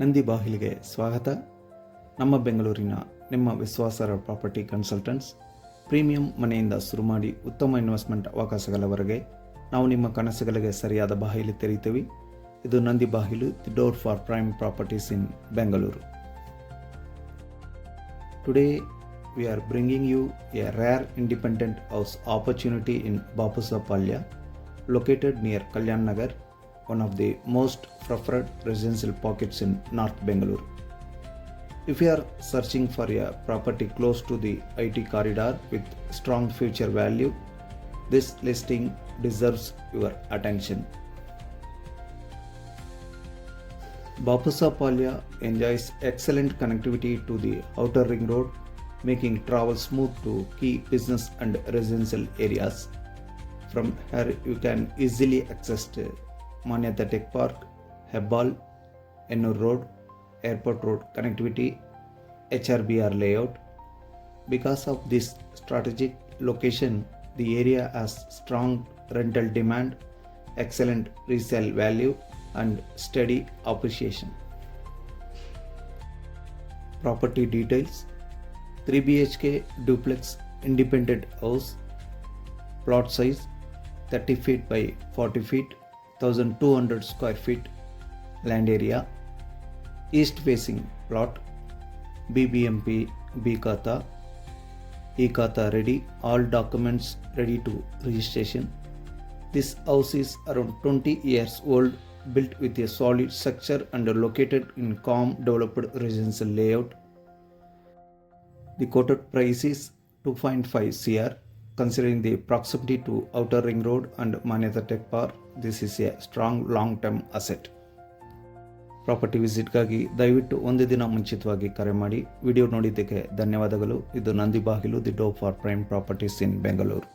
ನಂದಿ ಬಾಗಿಲಿಗೆ ಸ್ವಾಗತ. ನಮ್ಮ ಬೆಂಗಳೂರಿನ ನಿಮ್ಮ ವಿಶ್ವಾಸಾರ್ಹ ಪ್ರಾಪರ್ಟಿ ಕನ್ಸಲ್ಟೆಂಟ್ಸ್ ಪ್ರೀಮಿಯಂ ಮನೆಯಿಂದ ಶುರು ಮಾಡಿ ಉತ್ತಮ ಇನ್ವೆಸ್ಟ್ಮೆಂಟ್ ಅವಕಾಶಗಳವರೆಗೆ ನಾವು ನಿಮ್ಮ ಕನಸುಗಳಿಗೆ ಸರಿಯಾದ ಬಾಗಿಲು ತೆರೀತೀವಿ. ಇದು ನಂದಿ ಬಾಗಿಲು, the door for prime properties in Bengaluru. Today we are bringing you a rare independent house opportunity in Bapusapalya, located near Kalyan Nagar, one of the most preferred residential pockets in North Bengaluru. If you are searching for a property close to the IT corridor with strong future value, this listing deserves your attention. Bapusapalya enjoys excellent connectivity to the outer ring road, making travel smooth to key business and residential areas. From here you can easily access Manyata Tech Park, Hebbal, Ennur Road, Airport Road connectivity, HRBR layout. Because of this strategic location, the area has strong rental demand, excellent resale value and steady appreciation. Property details: 3 BHK duplex independent house, plot size 30 feet by 40 feet, 1200 square feet, land area, east facing plot, BBMP B Khata, E Khata ready, all documents ready to registration. This house is around 20 years old, built with a solid structure and located in calm developed residential layout. The quoted price is 2.5 CR. Considering the proximity to Outer Ring Road and Manyata Tech Park, this is a strong long-term asset. Property ವಿಸಿಟ್ಗಾಗಿ ದಯವಿಟ್ಟು ಒಂದು ದಿನ ಮುಂಚಿತವಾಗಿ ಕರೆ ಮಾಡಿ. Video ನೋಡಿದ್ದಕ್ಕೆ ಧನ್ಯವಾದಗಳು. ಇದು ನಂದಿ ಬಾಗಿಲು, the door for prime properties in Bengaluru.